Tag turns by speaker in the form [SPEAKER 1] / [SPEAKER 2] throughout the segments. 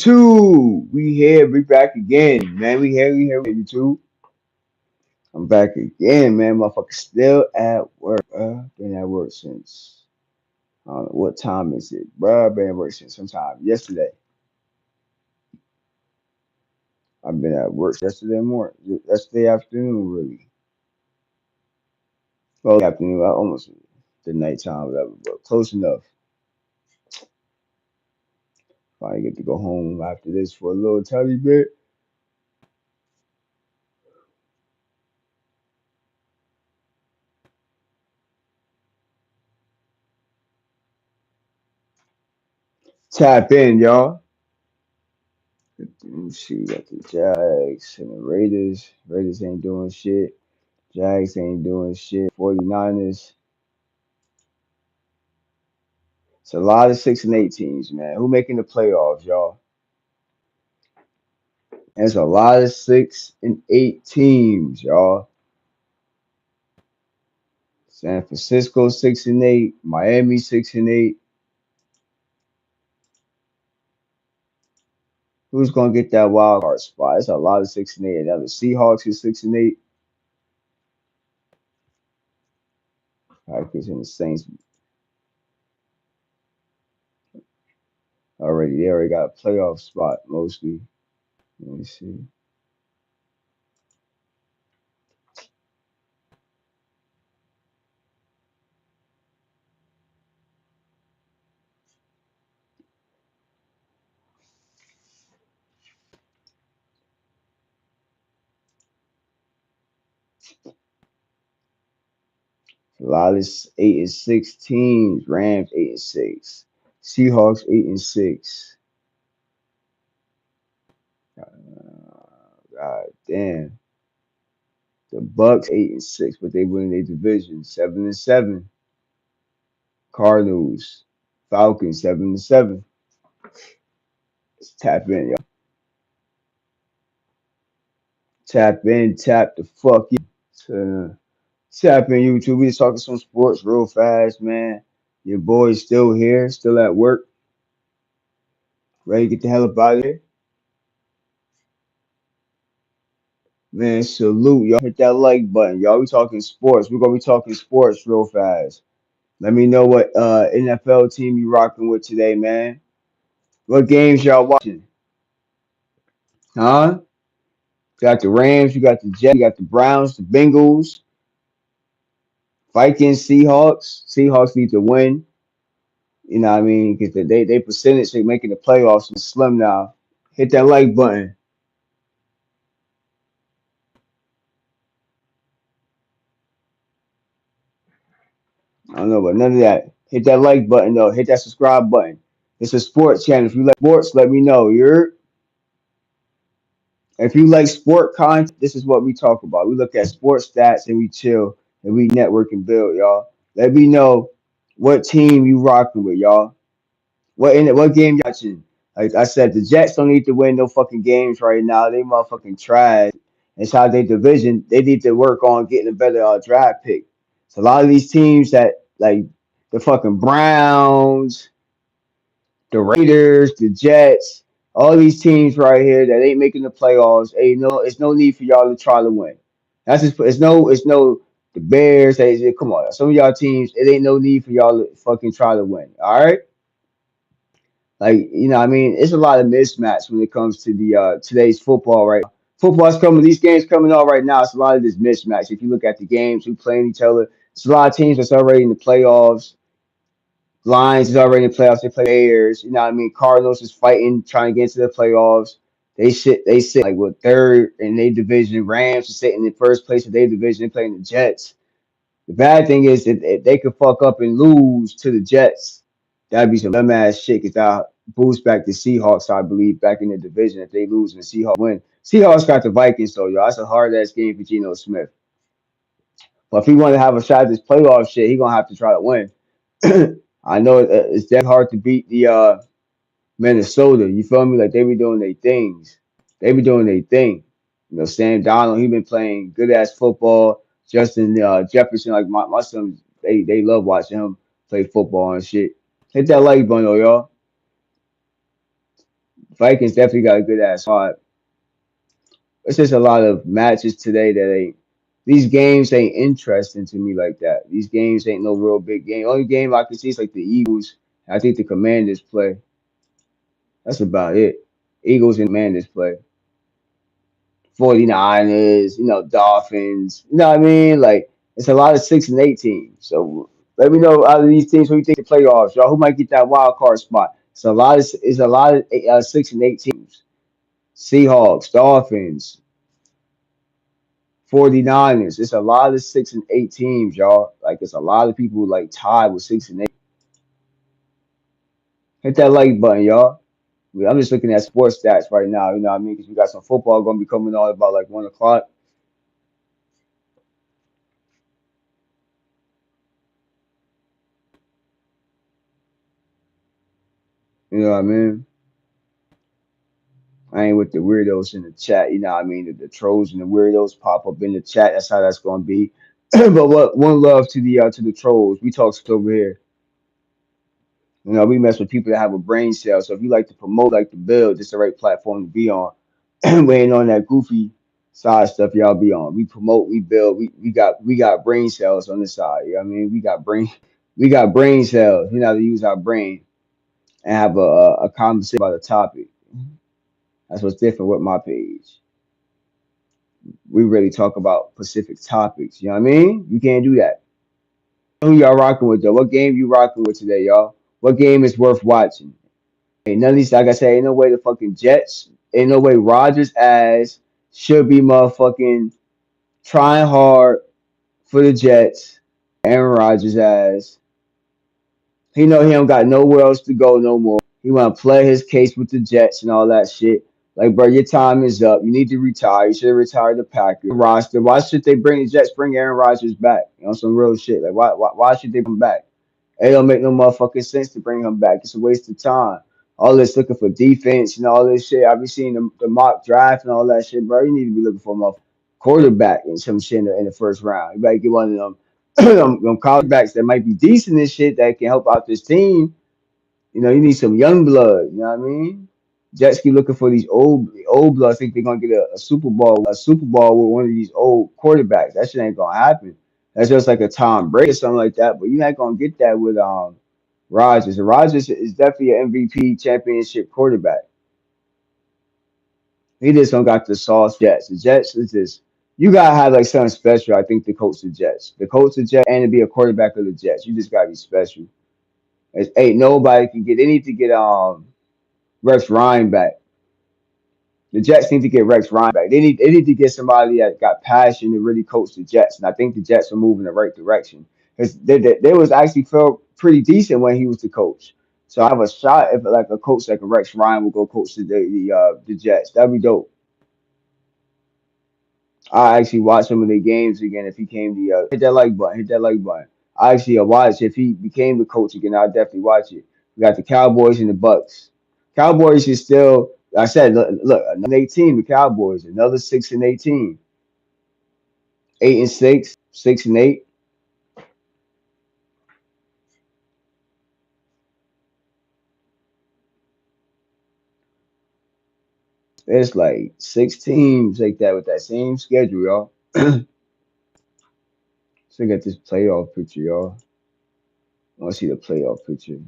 [SPEAKER 1] Two, we back again, man. We here, YouTube. I'm back again, man. Motherfucker, still at work. Been at work since I don't know what time is it, bro. Been at work since sometime yesterday. I've been at work yesterday morning, yesterday afternoon, really. Well, afternoon, almost the nighttime, whatever, but close enough. Finally get to go home after this for a little tiny bit. Tap in, y'all. Let me see, got the Jags and the Raiders. Raiders ain't doing shit. Jags ain't doing shit. 49ers. It's a lot of 6-8 teams, man. Who making the playoffs, y'all? There's a lot of 6-8 teams, y'all. San Francisco 6-8, Miami 6-8. Who's gonna get that wild card spot? It's a lot of 6-8. Now the Seahawks is 6-8. Packers and the Saints already. They already got a playoff spot mostly. Let me see. A lot of 8-6 teams. Rams 8-6. Seahawks 8-6. God damn. The Bucks 8-6, but they win their division 7-7. Cardinals, Falcons 7-7. Let's tap in, y'all. Tap in, tap the fuck in. So, tap in YouTube. We just talking some sports real fast, man. Your boy's still here, still at work, ready to get the hell up out of here. Man, salute, y'all. Hit that like button, y'all. We talking sports. We're gonna be talking sports real fast. Let me know what NFL team you rocking with today, man. What games y'all watching? Huh? Got the Rams, you got the Jets, you got the Browns, the Bengals, Vikings, Seahawks. Seahawks need to win. You know what I mean? Because they percentage of making the playoffs is slim now. Hit that like button. I don't know about none of that. Hit that like button though. Hit that subscribe button. It's a sports channel. If you like sports, let me know. If you like sport content, this is what we talk about. We look at sports stats and we chill and we network and build, y'all. Let me know what team you rocking with, y'all. What game you watching? Like I said, the Jets don't need to win no fucking games right now. They motherfucking trash. Inside their division, they need to work on getting a better draft pick. So a lot of these teams that like the fucking Browns, the Raiders, the Jets, all these teams right here that ain't making the playoffs. Ain't no, it's no need for y'all to try to win. That's just it's no the Bears. Come on, some of y'all teams, it ain't no need for y'all to fucking try to win. All right. Like, I mean, it's a lot of mismatch when it comes to the today's football, right? Football's coming, these games coming out right now. It's a lot of this mismatch. If you look at the games, who playing each other, it's a lot of teams that's already in the playoffs. Lions is already in the playoffs. They play Bears. You know what I mean? Cardinals is fighting, trying to get into the playoffs. They sit like what third in their division. Rams are sitting in first place in their division. They playing the Jets. The bad thing is that if they could fuck up and lose to the Jets. That'd be some dumbass shit because that boost back the Seahawks, I believe, back in the division if they lose and the Seahawks win. Seahawks got the Vikings, though, y'all. That's a hard ass game for Geno Smith. But if he want to have a shot at this playoff shit, he gonna have to try to win. I know it's that hard to beat the Minnesota. You feel me? Like they be doing their things. They be doing their thing. Sam Donald, he been playing good ass football. Justin Jefferson, like my son, they love watching him play football and shit. Hit that like button, though, y'all. Vikings definitely got a good ass squad. It's just a lot of matches today that ain't. These games ain't interesting to me like that. These games ain't no real big game. Only game I can see is like the Eagles. I think the Commanders play. That's about it. Eagles and Commanders play. 49ers, Dolphins. You know what I mean? Like it's a lot of 6 and 8 teams. So let me know out of these teams who you think the playoffs, y'all. Who might get that wild card spot? It's a lot of 6 and 8 teams. Seahawks, Dolphins, 49ers. It's a lot of 6 and 8 teams, y'all. Like it's a lot of people like tied with 6 and 8. Hit that like button, y'all. I'm just looking at sports stats right now. You know what I mean? Because we got some football gonna be coming on about like 1 o'clock. You know what I mean? I ain't with the weirdos in the chat. You know what I mean? The trolls and the weirdos pop up in the chat. That's how that's gonna be. But what one love to the trolls. We talk shit over here. We mess with people that have a brain cell. So if you like to promote, like to build, it's the right platform to be on. We ain't on that goofy side stuff y'all be on. We promote, we build, we got brain cells on the side. You know what I mean? We got brain cells. We know how to use our brain and have a conversation about a topic. That's what's different with my page. We really talk about specific topics. You know what I mean? You can't do that. Who y'all rocking with though? What game you rocking with today, y'all? What game is worth watching? Ain't none of these, like I said, ain't no way the fucking Jets, ain't no way Rogers ass should be motherfucking trying hard for the Jets. Aaron Rodgers ass. He know he don't got nowhere else to go no more. He wanna play his case with the Jets and all that shit. Like, bro, your time is up. You need to retire. You should have retired the Packers roster. Why should they bring the Jets? Bring Aaron Rodgers back? Some real shit. Like, why should they come back? It don't make no motherfucking sense to bring him back. It's a waste of time. All this looking for defense and all this shit. I be seeing the mock draft and all that shit, bro. You need to be looking for a quarterback and some shit in the first round. You better get one of them, them college backs that might be decent and shit that can help out this team. You need some young blood. You know what I mean? Jets keep looking for these old blood. I think they're gonna get a Super Bowl with one of these old quarterbacks. That shit ain't gonna happen. That's just like a Tom Brady or something like that. But you're not gonna get that with Rodgers. And Rodgers is definitely an MVP championship quarterback. He just don't got the sauce. Jets. The Jets is just you gotta have like something special. I think to coach the Jets, and to be a quarterback of the Jets, you just gotta be special. Ain't nobody can get. They need to get Rex Ryan back. The Jets need to get Rex Ryan back. They need to get somebody that got passion to really coach the Jets. And I think the Jets are moving in the right direction because they was actually felt pretty decent when he was the coach. So I have a shot if like a coach like a Rex Ryan will go coach the Jets. That'd be dope. I actually watch some of the games again if he came the hit that like button, hit that like button. I actually watch if he became the coach again. I'll definitely watch it. We got the Cowboys and the Bucks. Cowboys is still. I said, look, another 18. The Cowboys, another 6 and 18, 8 and 6, 6 and 8. It's like 6 teams like that with that same schedule, y'all. So look at this playoff picture, y'all. I want to see the playoff picture.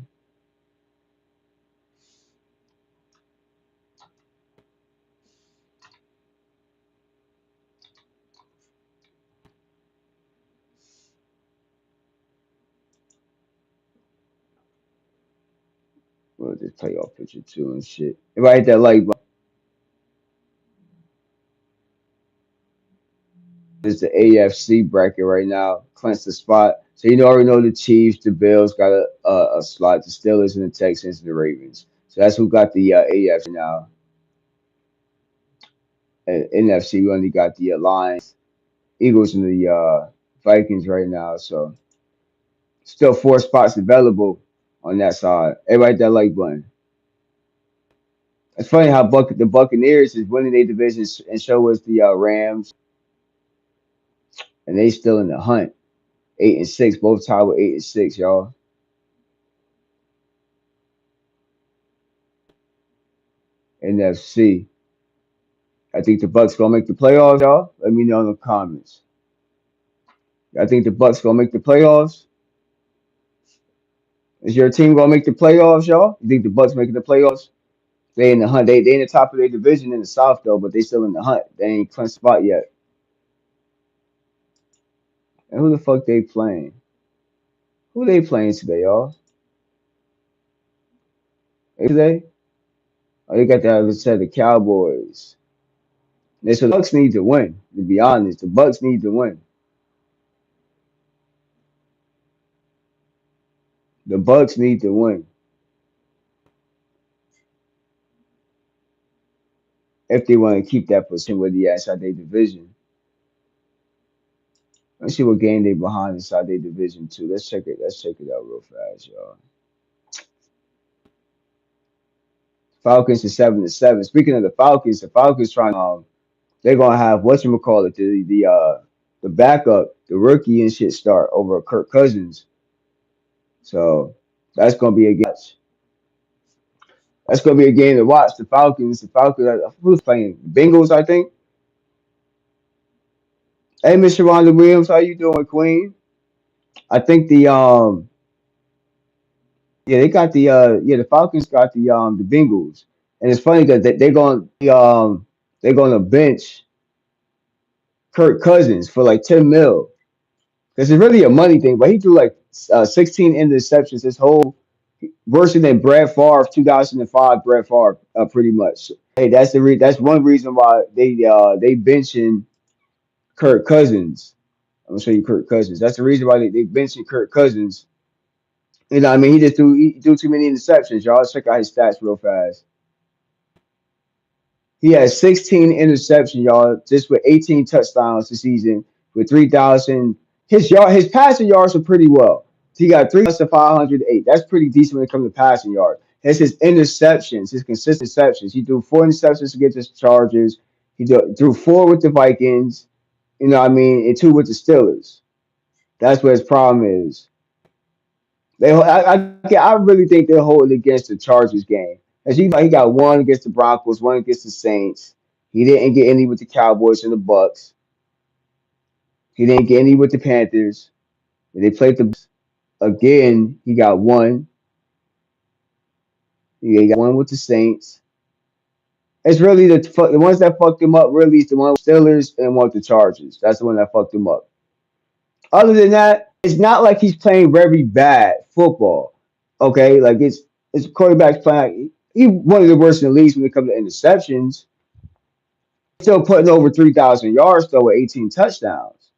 [SPEAKER 1] Well, this playoff picture too and shit. If I hit that like button, it's the AFC bracket right now. Clinch the spot. So already know the Chiefs, the Bills got a slot. The Steelers and the Texans and the Ravens. So that's who got the AFC now. And NFC, we only got the Lions, Eagles, and the Vikings right now. So still 4 spots available on that side. Everybody hit that like button. It's funny how the Buccaneers is winning their division and so is the Rams, and they still in the hunt. 8 and 6, both tied with 8 and 6, y'all. NFC. I think the Bucks gonna make the playoffs, y'all. Let me know in the comments. I think the Bucks gonna make the playoffs. Is your team gonna make the playoffs, y'all? You think the Bucks making the playoffs? They in the hunt. They in the top of their division in the South though, but they still in the hunt. They ain't clinched spot yet. And who the fuck they playing? Who they playing today, y'all? Today? Oh, they got the other side, the Cowboys. And so the Bucks need to win. To be honest, the Bucks need to win. The Bucks need to win if they want to keep that position where they inside their division. Let's see what game they behind inside their division too. Let's check it. Let's check it out real fast, y'all. Falcons is 7-7. Speaking of the Falcons trying they're gonna have whatchamacallit, the backup, the rookie and shit start over Kirk Cousins. So that's gonna be a game. That's gonna be a game to watch. The Falcons, who's playing? The Bengals, I think. Hey, Mr. Ronda Williams, how you doing, Queen? I think yeah, they got the Falcons got the Bengals. And it's funny because they're gonna bench Kirk Cousins for like 10 mil. Because it's really a money thing, but he threw like 16 interceptions his whole worse than Brett Favre, 2005 Brett Favre, pretty much. Hey, that's one reason why they benching Kirk Cousins. I'm gonna show you Kirk Cousins. That's the reason why they benching Kirk Cousins. You know, what I mean, he threw too many interceptions. Y'all check out his stats real fast. He has 16 interceptions, y'all, just with 18 touchdowns this season with 3,000. His passing yards are pretty well. He got 3,508. That's pretty decent when it comes to passing yards. That's his interceptions, his consistent interceptions. He threw 4 interceptions against the Chargers. Threw four with the Vikings. You know what I mean? And two with the Steelers. That's what his problem is. I really think they'll hold it against the Chargers game. As he got one against the Broncos, one against the Saints. He didn't get any with the Cowboys and the Bucks. He didn't get any with the Panthers. And they played the again. He got one. He got one with the Saints. It's really the ones that fucked him up. Really, is the one with Steelers and one with the Chargers. That's the one that fucked him up. Other than that, it's not like he's playing very bad football. Okay, like it's quarterbacks playing. He one of the worst in the league when it comes to interceptions. Still putting over 3,000 yards though with 18 touchdowns.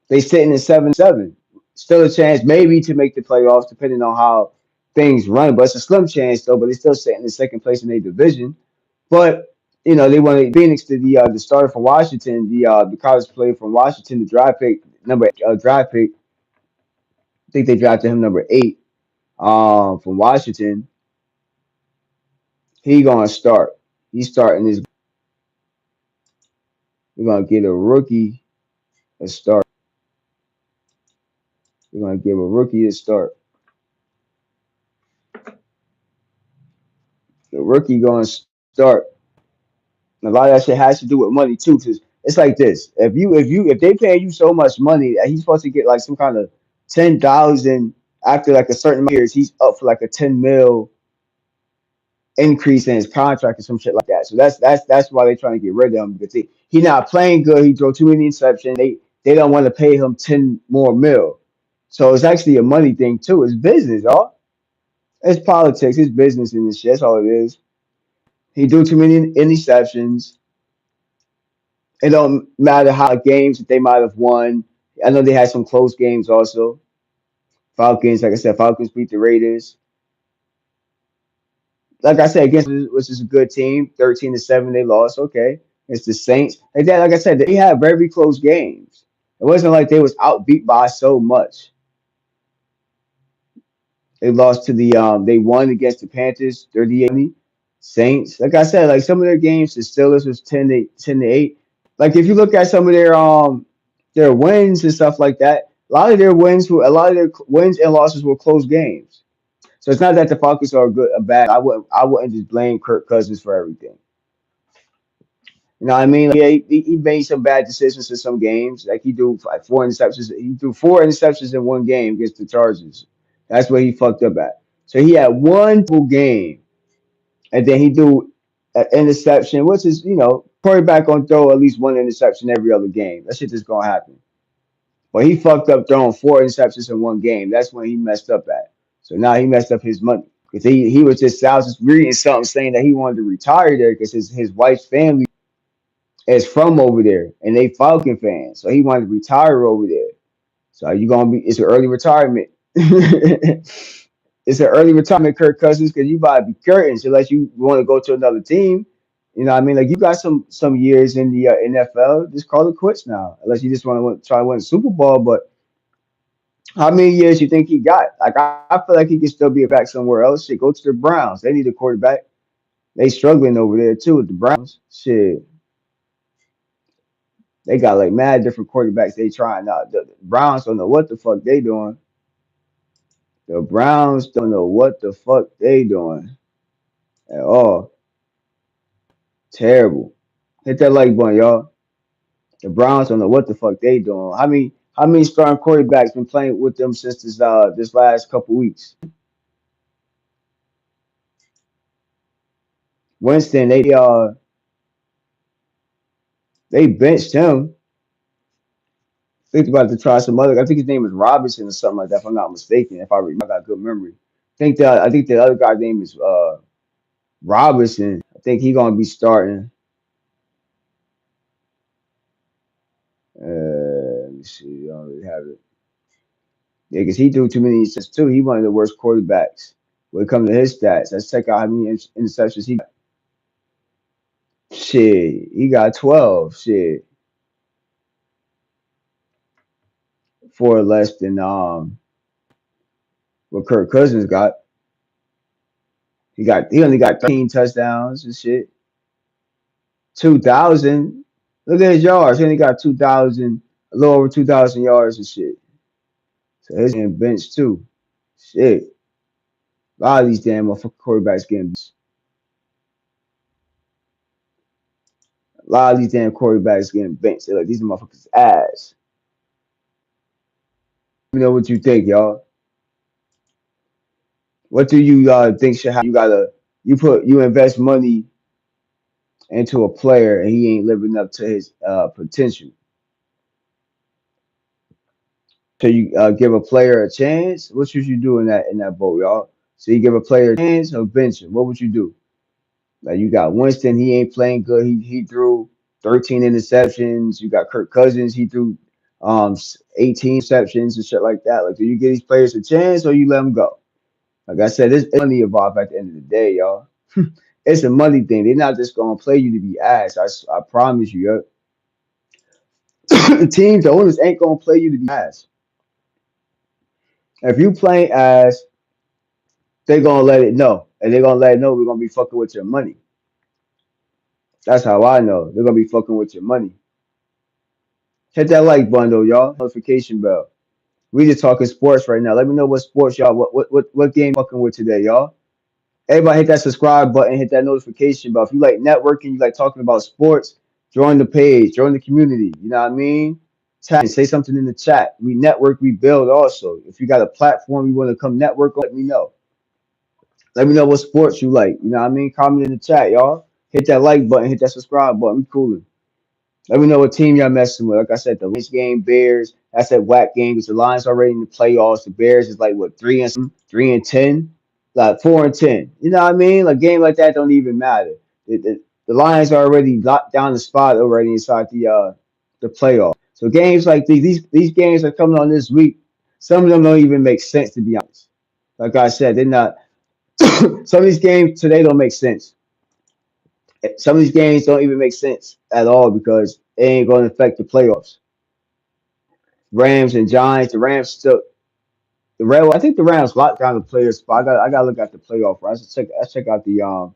[SPEAKER 1] They sitting in 7-7. Still a chance maybe to make the playoffs depending on how things run, but it's a slim chance though. But they're still sitting in second place in their division. But you know they wanted Phoenix to the starter from Washington, the college player from Washington, the draft pick draft pick. I think they drafted him number 8 from Washington. He gonna start. He's starting this. We're gonna get a rookie a start. We're gonna give a rookie a start. The rookie gonna start. And a lot of that shit has to do with money too, because it's like this. If they pay you so much money that he's supposed to get like some kind of 10,000 after like a certain amount of years, he's up for like a 10 mil increase in his contract or some shit like that. So that's why they're trying to get rid of him because he not playing good. He throw too many interceptions. They don't want to pay him 10 more mil. So it's actually a money thing too. It's business, y'all. It's politics. It's business in this shit. That's all it is. He do too many interceptions. It don't matter how games that they might have won. I know they had some close games also. Falcons, like I said, Falcons beat the Raiders. Like I said, against which is a good team, 13-7, they lost. Okay. It's the Saints. Like I said, they had very close games. It wasn't like they was outbeat by so much. They lost to they won against the Panthers 38. Saints. Like I said, like some of their games, the Steelers was 10-8. Like if you look at some of their wins and stuff like that, a lot of their wins and losses were close games. So it's not that the Falcons are good or bad. I wouldn't just blame Kirk Cousins for everything. You know what I mean? Like, yeah, he made some bad decisions in some games. Like he threw like 4 interceptions. He threw 4 interceptions in one game against the Chargers. That's where he fucked up at. So he had one full game, and then he threw an interception, which is quarterback gonna throw at least one interception every other game. That shit just gonna happen. But he fucked up throwing 4 interceptions in one game. That's when he messed up at. So now he messed up his money because he was just I was just reading something saying that he wanted to retire there because his wife's family is from over there and they Falcon fans. So he wanted to retire over there. So you gonna be it's an early retirement. It's an early retirement, Kirk Cousins, because you about to be curtains unless you want to go to another team. You know what I mean? Like you got some years in the NFL, just call it quits now. Unless you just want to try to win a Super Bowl. But how many years you think he got? Like I feel like he could still be a back somewhere else. Shit, go to the Browns. They need a quarterback. They struggling over there too with the Browns. Shit, they got like mad different quarterbacks they trying out. The Browns don't know what the fuck they doing. The Browns don't know what the fuck they doing at all. Terrible. Hit that like button, y'all. The Browns don't know what the fuck they doing. How many starting quarterbacks been playing with them since this last couple weeks? Winston, they benched him. Think about to try some other. I think his name is Robinson or something like that. If I'm not mistaken, if I remember, I got good memory. I think the other guy's name is Robinson. I think he gonna be starting. Let me see. I don't really have it. Yeah, because he threw too many interceptions too. He one of the worst quarterbacks when it comes to his stats. Let's check out how many interceptions he got. Shit, he got 12. Shit, four less than what Kirk Cousins got. He only got 13 touchdowns and shit. 2,000. Look at his yards. He only got 2,000, a little over 2,000 yards and shit. So he's getting benched too. Shit, a lot of these damn motherfucking quarterbacks getting benched. A lot of these damn quarterbacks getting benched. They're like these motherfuckers ass. Let me know what you think, y'all. What do you think should happen? You invest money into a player and he ain't living up to his potential. So you give a player a chance. What should you do in that boat, y'all? So you give a player a chance or bench him. What would you do? Like you got Winston, he ain't playing good. He threw 13 interceptions. You got Kirk Cousins, he threw 18 interceptions and shit like that. Like, do you give these players a chance or you let them go? Like I said, it's money involved at the end of the day, y'all. It's a money thing. They're not just gonna play you to be ass. I promise you. The teams, the owners ain't gonna play you to be ass. If you playing ass, they gonna let it know, and they're gonna let it know we're gonna be fucking with your money. That's how I know they're gonna be fucking with your money. Hit that like bundle, y'all. Notification bell. We just talking sports right now. Let me know what sports y'all. What game fucking with today, y'all. Everybody hit that subscribe button, hit that notification bell. If you like networking, you like talking about sports, join the page, join the community. You know what I mean? Tag, say something in the chat. We network, we build also. If you got a platform you want to come network on, let me know. Let me know what sports you like. You know what I mean? Comment in the chat, y'all. Hit that like button, hit that subscribe button. We coolin'. Let me know what team y'all messing with. Like I said, the Lions game, Bears. That's that whack game because the Lions already in the playoffs. The Bears is like what 3-10, like 4-10. You know what I mean? Like game like that don't even matter. The Lions are already locked down the spot already inside the playoff. So games like these games are coming on this week. Some of them don't even make sense to be honest. Like I said, they're not. Some of these games today don't make sense. Some of these games don't even make sense at all because it ain't going to affect the playoffs. Rams and Giants. The Rams still. I think the Rams locked down the players spot. I got to look at the playoff. Right? Let's check out the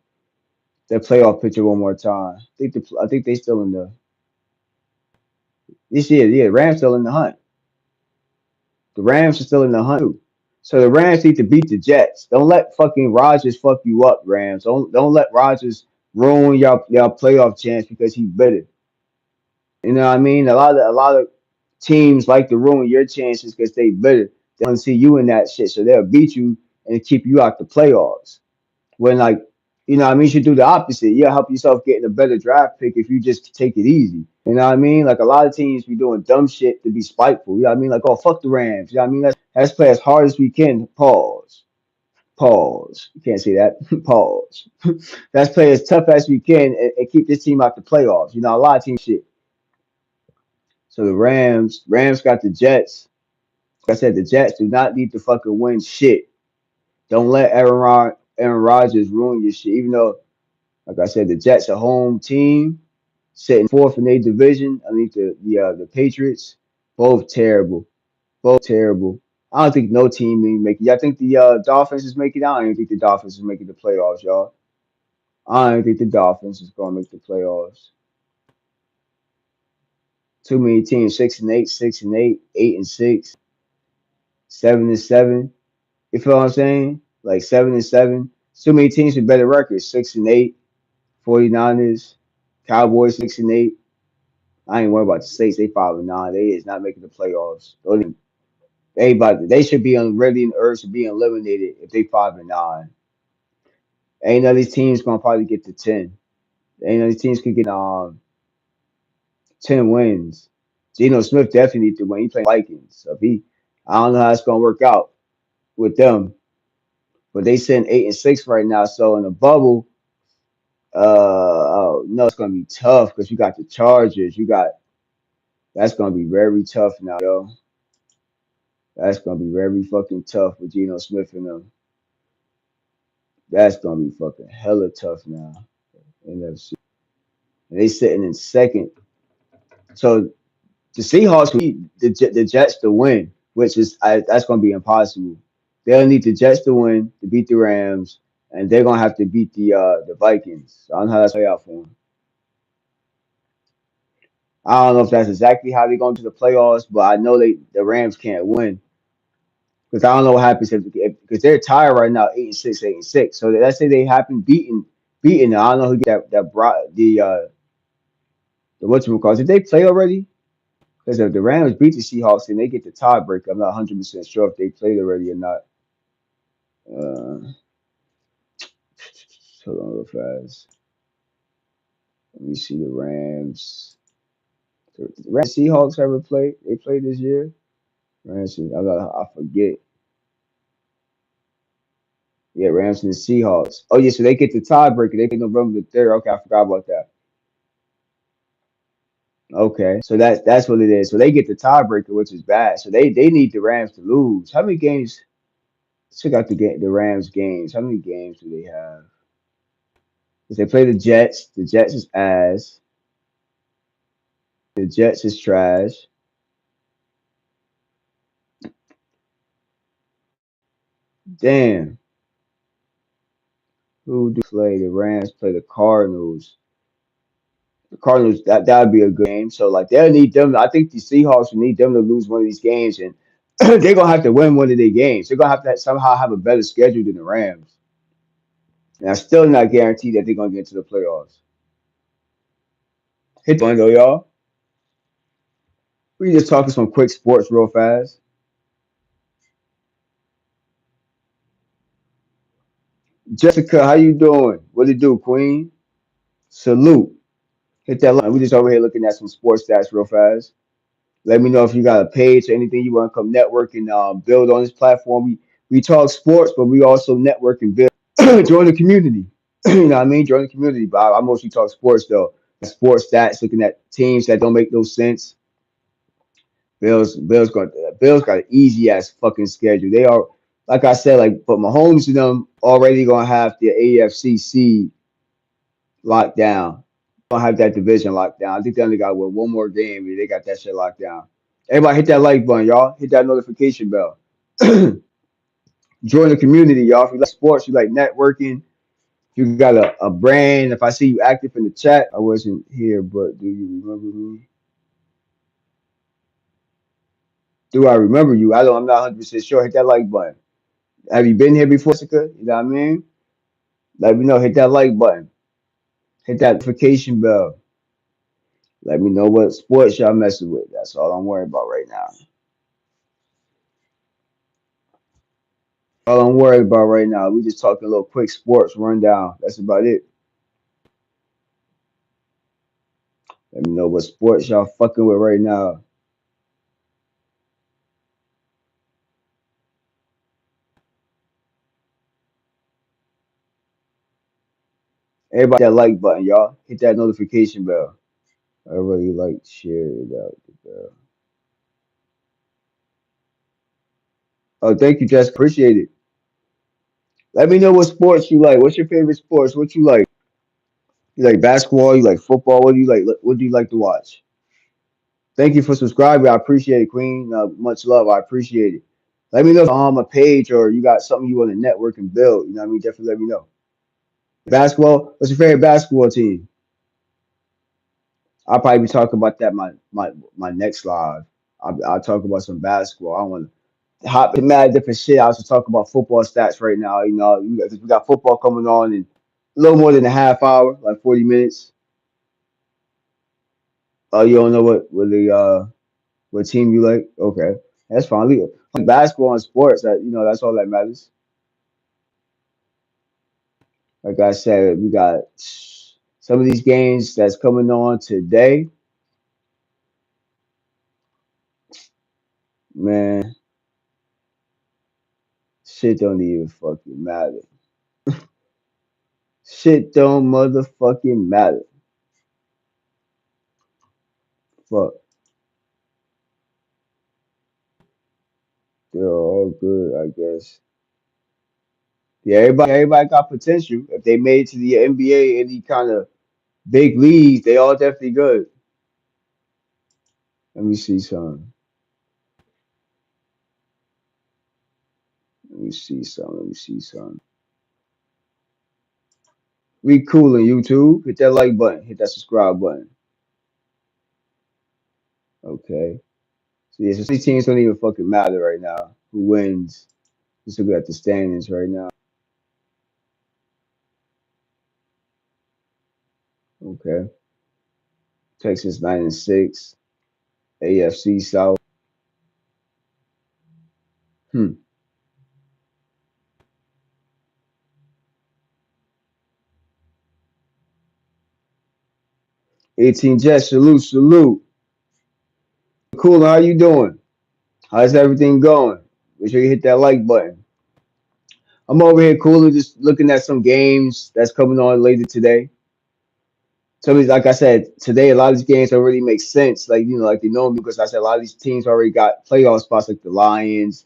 [SPEAKER 1] playoff picture one more time. I think they still in the this year. Yeah, Rams still in the hunt. The Rams are still in the hunt too. So the Rams need to beat the Jets. Don't let fucking Rodgers fuck you up, Rams. Don't let Rodgers ruin your playoff chance because he bitter. You know what I mean? A lot of teams like to ruin your chances because they bitter. They don't see you in that shit, so they'll beat you and keep you out the playoffs. When like, you know what I mean, you should do the opposite. You'll help yourself getting a better draft pick if you just take it easy. You know what I mean? Like a lot of teams be doing dumb shit to be spiteful. You know what I mean? Like, oh fuck the Rams. You know what I mean? Let's play as hard as we can. Pause. Pause. You can't say that. Pause. Let's play as tough as we can and keep this team out the playoffs. You know, a lot of team shit. So the Rams got the Jets. Like I said, the Jets do not need to fucking win shit. Don't let Aaron Rodgers ruin your shit. Even though, like I said, the Jets are home team, sitting fourth in their division underneath the Patriots. Both terrible. Both terrible. I don't think no team will make it. Y'all think the Dolphins is making it? I don't even think the Dolphins is making the playoffs, y'all. I don't think the Dolphins is gonna make the playoffs. Too many teams, 6-8, 6-8, 8-6, 7-7. You feel what I'm saying? Like 7-7. Too many teams with better records. 6-8. 49ers, Cowboys 6-8. I ain't worried about the Saints. They 5-9. They is not making the playoffs. They should be on ready and earth to be eliminated if they 5-9. Ain't none of these teams gonna probably get to 10. Ain't none of these teams could get 10 wins. Geno Smith definitely need to win. He playing Vikings. So if he I don't know how it's gonna work out with them. But they sitting 8-6 right now. So in the bubble, oh no, it's gonna be tough because you got the Chargers. That's gonna be very tough now, yo. That's gonna be very fucking tough with Geno Smith and them. That's gonna be fucking hella tough now. NFC. And they sitting in second. So the Seahawks need the Jets to win, which is that's gonna be impossible. They'll need the Jets to win to beat the Rams, and they're gonna have to beat the Vikings. So I don't know how that's play out for them. I don't know if that's exactly how they're going to the playoffs, but I know the Rams can't win because I don't know what happens if because they're tied right now, 8-6, 8-6. So let's say they happen beating. I don't know who get that brought the whatchamacallit. Did they play already? Because if the Rams beat the Seahawks and they get the tiebreaker, I'm not 100% sure if they played already or not. Uh, Hold on real fast. Let me see the Rams. The Rams Seahawks ever played? They played this year. Rams. I forget. Yeah, Rams and the Seahawks. Oh yeah, so they get the tiebreaker. They get November the 3rd. Okay, I forgot about that. Okay, so that's what it is. So they get the tiebreaker, which is bad. So they need the Rams to lose. How many games? Check out the Rams games. How many games do they have? Because they play the Jets. The Jets is ass. The Jets is trash. Damn. Who do play? The Rams play the Cardinals. The Cardinals that would be a good game. So like they'll need them. I think the Seahawks will need them to lose one of these games, and they're gonna have to win one of their games. They're gonna somehow have a better schedule than the Rams. And I'm still not guaranteed that they're gonna get to the playoffs. Hit the one though, y'all. We just talking some quick sports real fast. Jessica, how you doing? What it do, Queen? Salute. Hit that line. We just over here looking at some sports stats real fast. Let me know if you got a page or anything you want to come network and build on this platform. We talk sports, but we also network and build. Join the community. You know what I mean? Join the community. But I mostly talk sports though. Sports stats, looking at teams that don't make no sense. Bills got an easy ass fucking schedule. They are like I said, like but Mahomes and them already gonna have the AFC locked down. Gonna have that division locked down. I think they only got one more game. They got that shit locked down. Everybody hit that like button, y'all. Hit that notification bell. Join the community, y'all. If you like sports, you like networking, you got a brand. If I see you active in the chat, I wasn't here, but do you remember me? Do I remember you? I'm not 100% sure. Hit that like button. Have you been here before, Jessica? You know what I mean? Let me know. Hit that like button. Hit that notification bell. Let me know what sports y'all messing with. That's all I'm worried about right now. All I'm worried about right now. We just talking a little quick sports rundown. That's about it. Let me know what sports y'all fucking with right now. Everybody hit that like button, y'all. Hit that notification bell. I really like share it out. Oh, thank you, Jess. Appreciate it. Let me know what sports you like. What's your favorite sports? What you like? You like basketball? You like football? What do you like? What do you like to watch? Thank you for subscribing. I appreciate it, Queen. Much love. I appreciate it. Let me know if I'm on a page or you got something you want to network and build. You know what I mean? Definitely let me know. Basketball. What's your favorite basketball team? I'll probably be talking about that my next live. I'll talk about some basketball. I want to hop to mad different shit. I also talk about football stats right now. You know, we got football coming on in a little more than a half hour, like 40 minutes. Oh, you don't know what team you like? Okay, that's fine. Like basketball and sports, that that's all that matters. Like I said, we got some of these games that's coming on today. Man, shit don't even fucking matter. Shit don't motherfucking matter. Fuck, they're all good, I guess. Yeah, everybody got potential. If they made it to the NBA, any kind of big leagues, they all definitely good. Let me see some. Let me see some. Let me see some. We cool on YouTube. Hit that like button. Hit that subscribe button. Okay. So yeah, so these teams don't even fucking matter right now. Who wins? Just look at the standings right now. Okay. Texas 9-6. AFC South. Hmm. 18 Jets. Salute, salute. Cool. How you doing? How's everything going? Make sure you hit that like button. I'm over here cooler, just looking at some games that's coming on later today. So like I said, today a lot of these games don't really make sense, like like they normally because I said a lot of these teams already got playoff spots, like the Lions,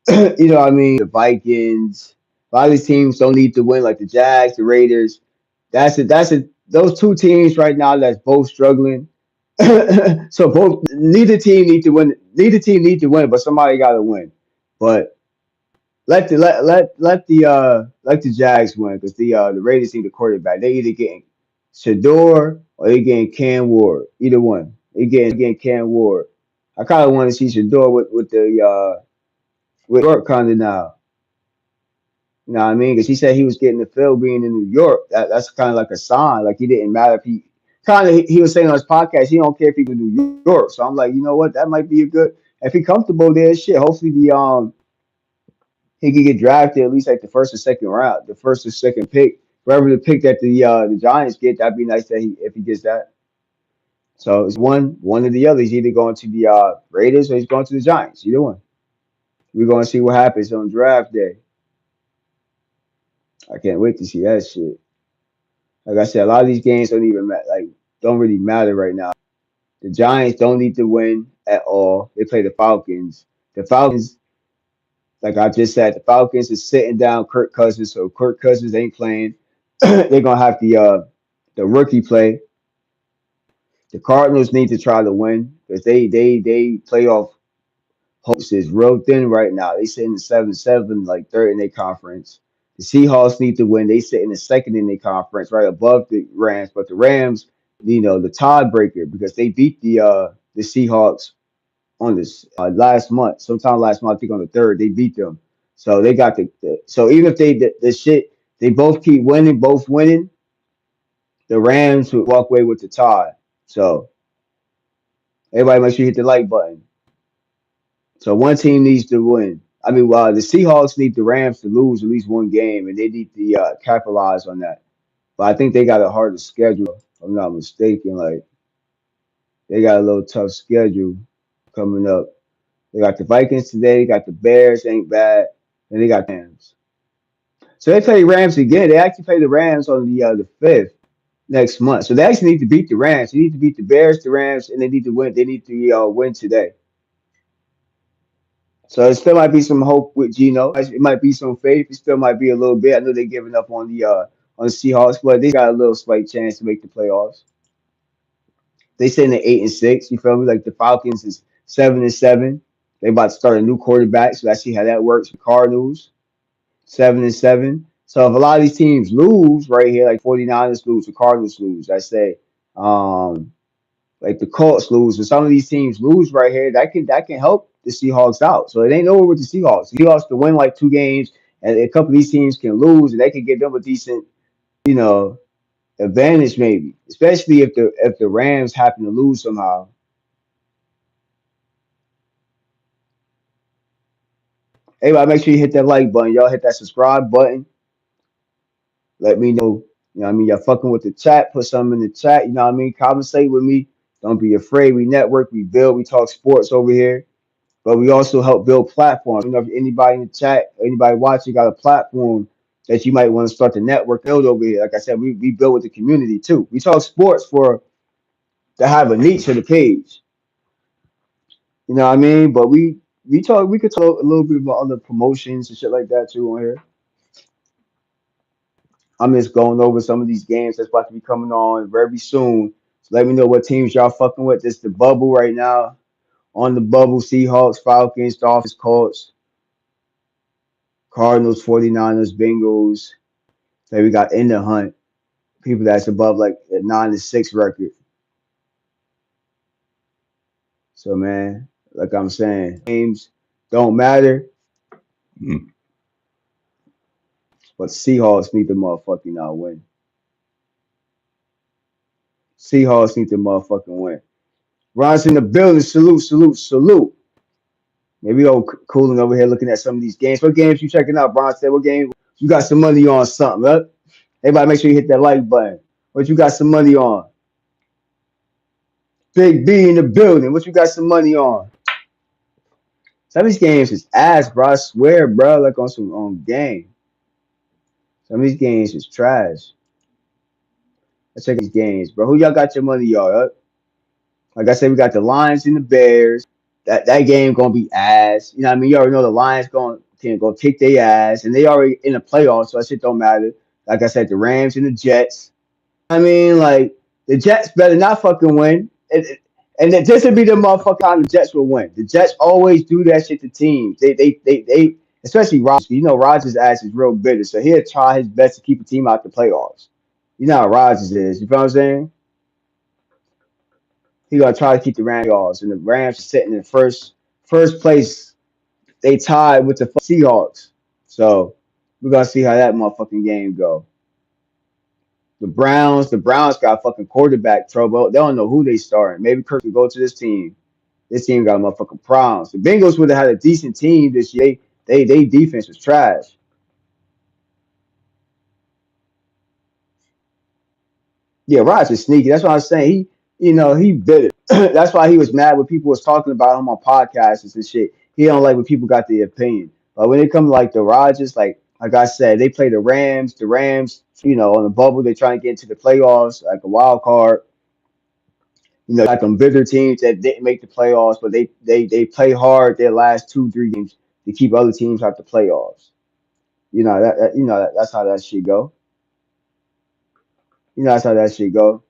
[SPEAKER 1] you know what I mean, the Vikings. A lot of these teams don't need to win, like the Jags, the Raiders. That's it. That's it. Those two teams right now that's both struggling. So both neither team need to win. Neither team need to win, but somebody got to win. But let the Jags win because the Raiders need the quarterback. They either getting Shador or they getting Cam Ward. Either one. They getting Cam Ward. I kind of want to see Shador with the with York kind of now. You know what I mean? Because he said he was getting the feel being in New York. That's kind of like a sign. Like he didn't matter if he was saying on his podcast he don't care if he was in New York. So I'm like, you know what? That might be a good if he comfortable there. Shit. Hopefully the he could get drafted at least like the first or second round, the first or second pick, wherever the pick that the Giants get. That'd be nice that he if he gets that. So it's one or the other. He's either going to the Raiders or he's going to the Giants. Either one. We're going to see what happens on draft day. I can't wait to see that shit. Like I said, a lot of these games don't even like don't really matter right now. The Giants don't need to win at all. They play the Falcons. The Falcons, like I just said, the Falcons is sitting down Kirk Cousins, so Kirk Cousins ain't playing. They're gonna have the rookie play. The Cardinals need to try to win because they playoff hopes is real thin right now. They sit in the 7-7, like third in their conference. The Seahawks need to win. They sit in the second in their conference, right above the Rams. But the Rams, the tiebreaker because they beat the Seahawks on this last month. Sometime last month, I think on the third, they beat them. So they got so even if the shit they both keep winning, both winning, the Rams would walk away with the tie. So everybody make sure you hit the like button. So one team needs to win. I mean, the Seahawks need the Rams to lose at least one game, and they need to capitalize on that. But I think they got a harder schedule. If I'm not mistaken. Like they got a little tough schedule coming up. They got the Vikings today. They got the Bears, ain't bad, and they got Rams. So they play Rams again. They actually play the Rams on the fifth next month. So they actually need to beat the Rams. They need to beat the Bears, the Rams, and they need to win. They need to win today. So there still might be some hope with Geno. It might be some faith. It still might be a little bit. I know they're giving up on the Seahawks, but they got a little slight chance to make the playoffs. They sitting at 8-6. You feel me? Like the Falcons is 7-7. They about to start a new quarterback, so let's see how that works. The Cardinals 7-7. So if a lot of these teams lose right here, like 49ers lose, the Cardinals lose, I say, um, like the Colts lose, and some of these teams lose right here, that can help the Seahawks out. So it ain't over with the Seahawks. The Seahawks can win like two games, and a couple of these teams can lose, and they can get them a decent, you know, advantage maybe, especially if the Rams happen to lose somehow. Everybody, make sure you hit that like button. Y'all hit that subscribe button. Let me know. You know what I mean? Y'all fucking with the chat. Put something in the chat. You know what I mean? Conversate with me. Don't be afraid. We network. We build. We talk sports over here. But we also help build platforms. You know, if anybody in the chat, anybody watching got a platform that you might want to start to network build over here. Like I said, we build with the community too. We talk sports for to have a niche of the page. You know what I mean? But we could talk a little bit about other promotions and shit like that too on here. I'm just going over some of these games that's about to be coming on very soon. So let me know what teams y'all fucking with. This the bubble right now. On the bubble, Seahawks, Falcons, Dolphins, Colts, Cardinals, 49ers, Bengals. Then we got in the hunt. People that's above like a 9-6 record. So man, like I'm saying, games don't matter, but Seahawks need to motherfucking not win. Seahawks need to motherfucking win. Ron's in the building. Salute, salute, salute. Maybe all cooling over here looking at some of these games. What games you checking out, Bron? Said what game you got some money on something, huh? Everybody make sure you hit that like button. What you got some money on? Big B in the building. What you got some money on? Some of these games is ass, bro. I swear, bro. Like on some on game. Some of these games is trash. Let's check these games, bro. Who y'all got your money on? Huh? Like I said, we got the Lions and the Bears. That game gonna be ass. You know what I mean? You already know the Lions gonna kick their ass, and they already in the playoffs, so that shit don't matter. Like I said, the Rams and the Jets. I mean, like the Jets better not fucking win. And this would be the motherfucker time the Jets will win. The Jets always do that shit to teams. They especially Rodgers. You know Rodgers' ass is real bitter, so he'll try his best to keep a team out the playoffs. You know how Rodgers is. You feel what I'm saying? He gonna try to keep the Rams, and the Rams are sitting in first place. They tied with the Seahawks. So we're gonna see how that motherfucking game go. The Browns got fucking quarterback trouble. They don't know who they starting. Maybe Kirk could go to this team. This team got motherfucking problems. The Bengals would have had a decent team this year. They defense was trash. Yeah, Rodgers sneaky. That's what I was saying. He bitter. That's why he was mad when people was talking about him on podcasts and shit. He don't like when people got the opinion. But when it comes to like the Rodgers, like I said, they play the Rams. The Rams, on the bubble, they trying to get into the playoffs, like a wild card. Like them bigger teams that didn't make the playoffs, but they play hard their last 2-3 games to keep other teams out the playoffs. That's how that shit go. That's how that shit go.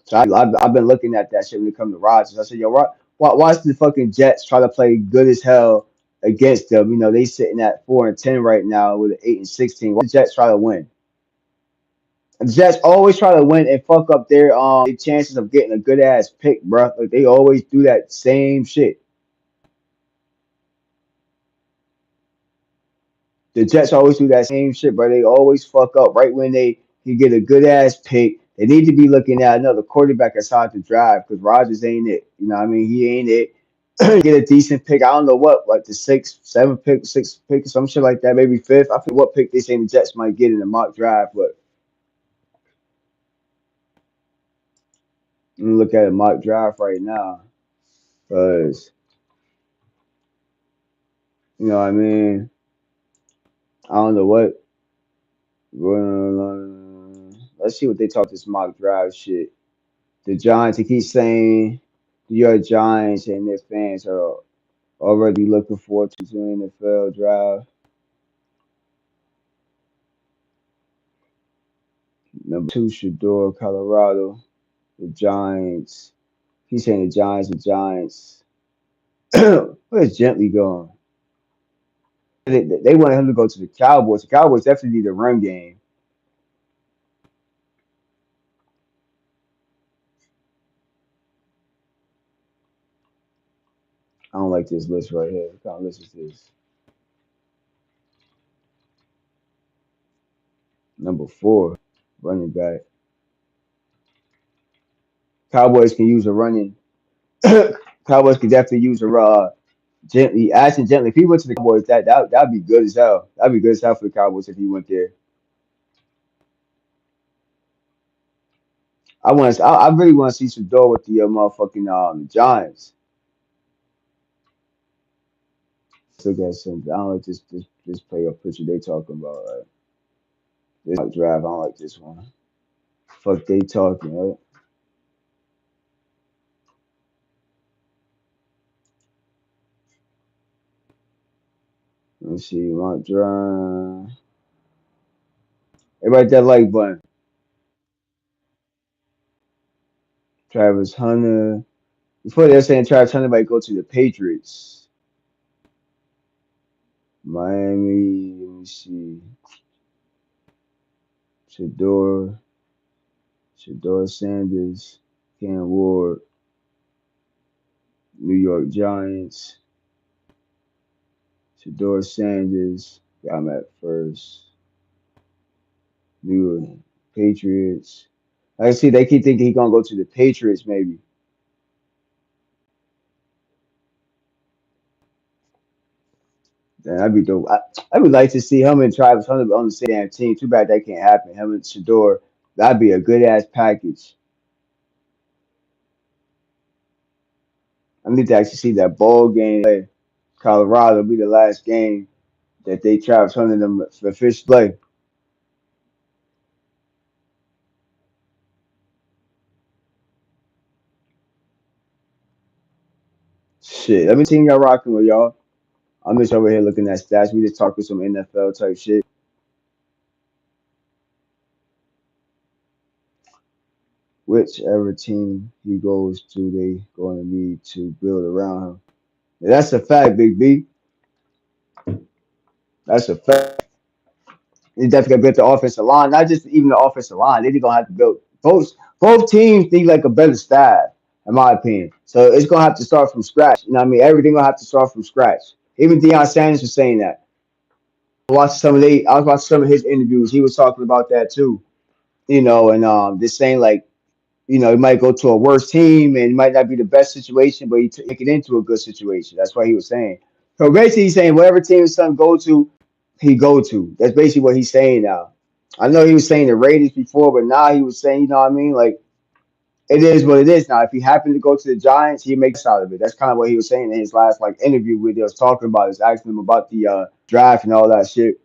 [SPEAKER 1] So I've been looking at that shit when it comes to Rodgers. I said, yo, watch the fucking Jets try to play good as hell against them. They sitting at 4-10 right now with an 8-16. Watch the Jets try to win. The Jets always try to win and fuck up their chances of getting a good ass pick, bro. Like they always do that same shit. The Jets always do that same shit, but they always fuck up right when they he get a good ass pick. They need to be looking at another quarterback aside to drive because Rodgers ain't it. You know what I mean? He ain't it. Get a decent pick. I don't know what, like the sixth, seventh pick, sixth pick, some shit like that, maybe fifth. I forget what pick they saying the Jets might get in the mock draft, but let me look at a mock draft right now because you know what I mean. I don't know what. Let's see what they talk this mock draft shit. The Giants, he keeps saying the New York Giants and their fans are already looking forward to the NFL draft. Number two, Shador, Colorado. The Giants. He's saying the Giants. Where's Gently going? They wanted him to go to the Cowboys. The Cowboys definitely need a run game. I don't like this list right here. What kind of list is this? Number four, running back. Cowboys can use a running. Cowboys could definitely use a Gently, Ashton Gently. If he went to the Cowboys, that'd be good as hell. That'd be good as hell for the Cowboys if he went there. I really want to see some door with the motherfucking Giants. Look at some. I don't like this playoff picture they talking about. Right? This draft, I don't like this one. Fuck they talking. Right? Let me see. Mock draft. Everybody that like button. Travis Hunter. Before they're saying Travis Hunter might go to the Patriots. Miami. Let me see. Shador. Shador Sanders. Cam Ward. New York Giants. Shador Sanders. Yeah, I'm at first. New York Patriots. I see they keep thinking he's gonna go to the Patriots maybe. Then that'd be dope. I would like to see him and Travis Hunter on the same damn team. Too bad that can't happen. Him and Shador. That'd be a good ass package. I need to actually see that ball game. Play. Colorado will be the last game that they Travis Hunter them for fish play. Shit. Let me see y'all rocking with y'all. I'm just over here looking at stats. We just talking some NFL type shit. Whichever team he goes to, they going to need to build around him. And that's a fact, Big B. That's a fact. They definitely got to build the offensive line. Not just even the offensive line. They're gonna have to build both teams need like a better staff, in my opinion. So it's gonna have to start from scratch. You know what I mean? Everything gonna have to start from scratch. Even Deion Sanders was saying that. I was watching some of his interviews. He was talking about that too. You know, and just saying like he might go to a worse team and it might not be the best situation, but make it into a good situation. That's what he was saying. So basically, he's saying whatever team his son go to, he go to. That's basically what he's saying now. I know he was saying the Raiders before, but now he was saying, you know what I mean? Like, it is what it is now. If he happened to go to the Giants, he makes out of it. That's kind of what he was saying in his last like interview where they was talking about. Is asking him about the draft and all that shit.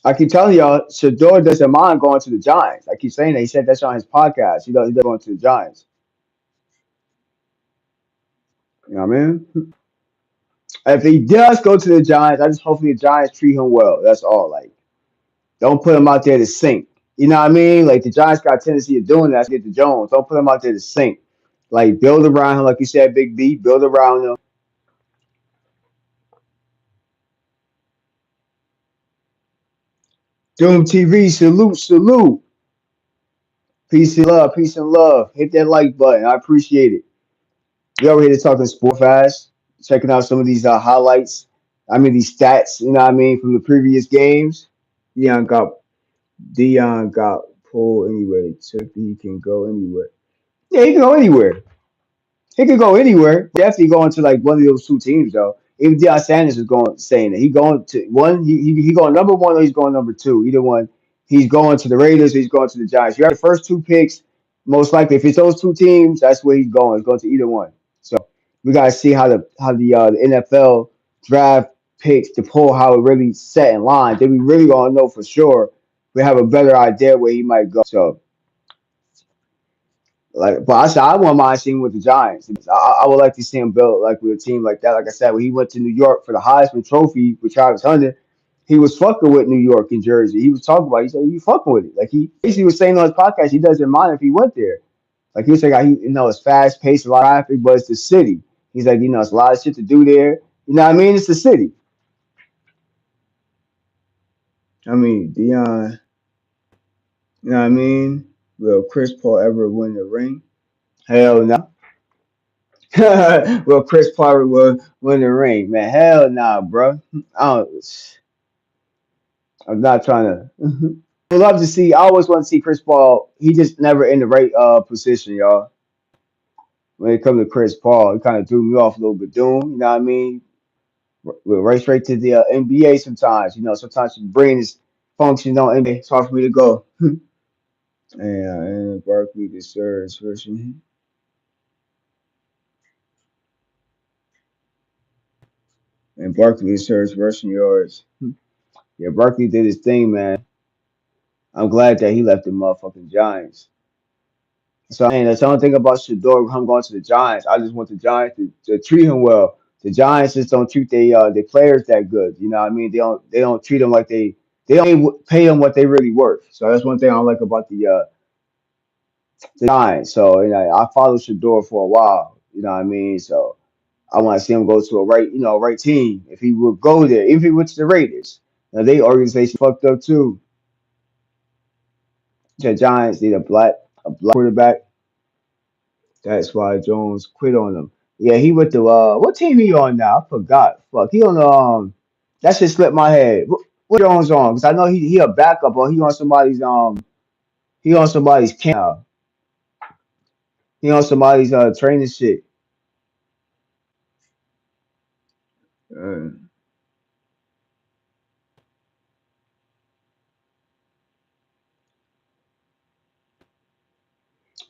[SPEAKER 1] I keep telling y'all, Shador doesn't mind going to the Giants. I keep saying that. He said that's on his podcast. He doesn't going to the Giants. You know what I mean? If he does go to the Giants, I just hopefully the Giants treat him well. That's all. Like, don't put him out there to sink. You know what I mean? Like the Giants got a tendency of doing that. Get the Jones. Don't put him out there to sink. Like build around him, like you said, Big B. Build around him. Doom TV, salute, salute. Peace and love, peace and love. Hit that like button. I appreciate it. We over here talking sport fast, checking out some of these highlights. I mean these stats, you know what I mean, from the previous games. Dion got Dion got pulled anyway. So he can go anywhere. Yeah, he can go anywhere. He could go anywhere. Definitely going to like one of those two teams though. Even Deion Sanders is going saying that he going to one. He going number one or he's going number two. Either one. He's going to the Raiders or he's going to the Giants. You have the first two picks. Most likely, if it's those two teams, that's where he's going. He's going to either one. So we gotta see how the NFL draft picks to pull how it really set in line. Then we really gonna know for sure. We have a better idea where he might go. So like, but I said I wouldn't mind seeing him with the Giants. I would like to see him build like with a team like that. Like I said, when he went to New York for the Heisman Trophy with Travis Hunter, he was fucking with New York and Jersey. He was talking about. He said he fucking with it. Like he basically was saying on his podcast, he doesn't mind if he went there. Like he was saying, it's fast paced, a lot of traffic, but it's the city. He's like, it's a lot of shit to do there. You know what I mean? It's the city. I mean, Dion. You know what I mean? Will Chris Paul ever win the ring? Hell no. Well, Chris Paul will win the ring, man. Hell nah, bro. I don't, I'm not trying to. I love to see. I always want to see Chris Paul. He just never in the right position, y'all. When it comes to Chris Paul, it kind of threw me off a little bit. Doom, you know what I mean? We're right straight to the NBA sometimes. Sometimes your brain is functioning on NBA. It's hard for me to go. And Barkley deserves version. And Barkley deserves version yours. Yeah, Barkley did his thing, man. I'm glad that he left the motherfucking Giants. So I mean, that's the only thing about Shador him going to the Giants. I just want the Giants to treat him well. The Giants just don't treat their players that good. You know what I mean? They don't treat them like they don't pay them what they really worth. So that's one thing I like about the Giants. So I followed Shador for a while. You know what I mean? So I want to see him go to a right team. If he would go there, even if he went to the Raiders, now they organization fucked up too. The Giants need a black quarterback. That's why Jones quit on him. Yeah, he went to what team he on now? I forgot. Fuck, he on that shit slipped my head. What Jones on? Because I know he a backup or he on somebody's camp. Now. He on somebody's training shit. Uh,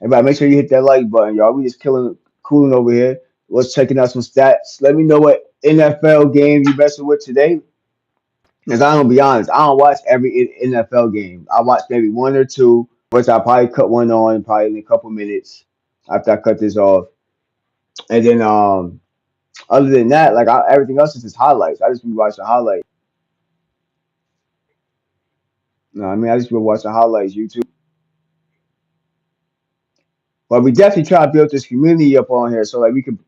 [SPEAKER 1] Everybody, make sure you hit that like button, y'all. We just cooling over here. Was checking out some stats. Let me know what NFL game you messing with today. Because I'm gonna be honest, I don't watch every NFL game. I watch maybe one or two, which I probably cut one on probably in a couple minutes after I cut this off. And then other than that, like everything else is just highlights. I just be watching highlights. No, I mean I just be watching highlights, YouTube. But we definitely try to build this community up on here so like we could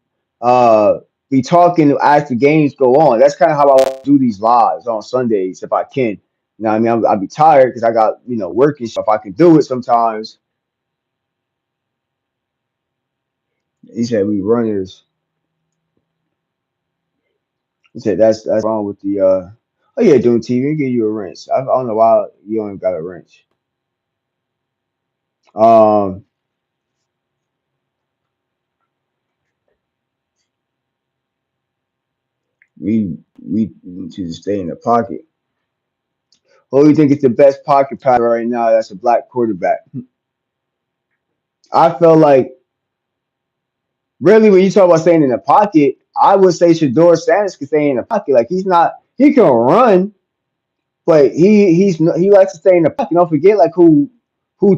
[SPEAKER 1] uh be talking as the games go on. That's kind of how I do these lives on Sundays if I can. You know what I mean? I'll be tired because I got, work and stuff. I can do it sometimes. He said we runners. He said that's wrong with the oh yeah, doing TV, give you a wrench. I don't know why you don't got a wrench. Um we need to stay in the pocket. Who do you think is the best pocket passer right now? That's a black quarterback. I feel like really when you talk about staying in the pocket, I would say Shador Sanders can stay in the pocket. Like he can run, but he likes to stay in the pocket. Don't forget like who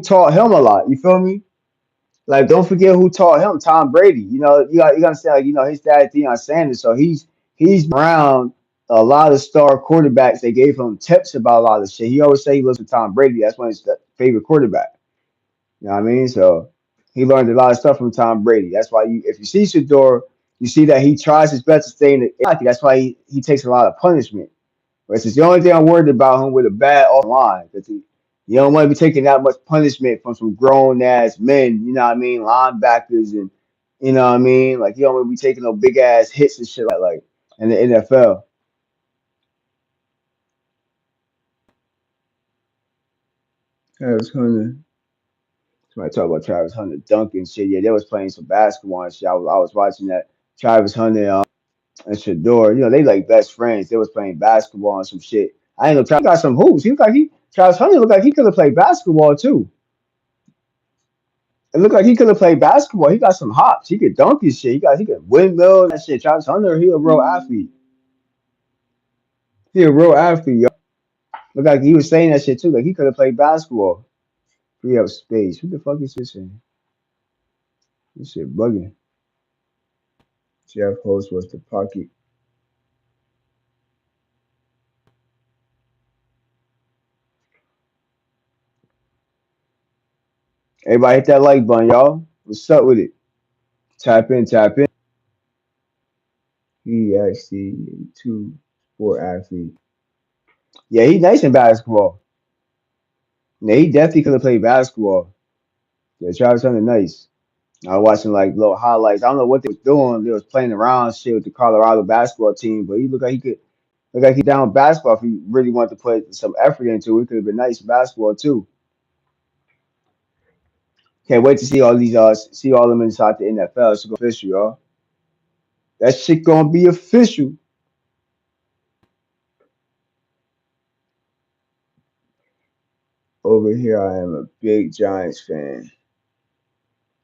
[SPEAKER 1] taught him a lot. You feel me? Like don't forget who taught him, Tom Brady. You gotta say like his dad Deion Sanders, so he's around a lot of star quarterbacks. They gave him tips about a lot of shit. He always say he lives with Tom Brady. That's one of his favorite quarterback. You know what I mean? So he learned a lot of stuff from Tom Brady. That's why if you see Shador, you see that he tries his best to stay in the pocket. That's why he takes a lot of punishment. Which is the only thing I'm worried about him with a bad off line. Because you don't want to be taking that much punishment from some grown ass men, you know what I mean? Linebackers and you know what I mean? Like you don't want to be taking no big ass hits and shit like in the NFL. Travis Hunter. Somebody talk about Travis Hunter dunking shit. Yeah, they was playing some basketball and shit. I was watching that. Travis Hunter and Shador, they like best friends. They was playing basketball and some shit. I ain't know Travis got some hoops. He looked like Travis Hunter looked like he could have played basketball too. It looked like he could have played basketball. He got some hops. He could dunk his shit. He could windmill that shit. Travis Hunter, he a real athlete. He a real athlete, yo. Look like he was saying that shit too. Like he could have played basketball. Free up space. Who the fuck is this in? This shit bugging. Jeff Host was the pocket. Everybody hit that like button, y'all. What's up with it? Tap in, tap in. He actually two sport athlete. Yeah, he nice in basketball. Yeah, he definitely could have played basketball. Yeah, Travis Hunter nice. I was watching like little highlights. I don't know what they was doing. They was playing around shit with the Colorado basketball team, but he looked like he could look like he down basketball if he really wanted to put some effort into it. He could have been nice in basketball too. Can't wait to see all them inside the NFL. It's official, y'all. That shit gonna be official. Over here, I am a big Giants fan.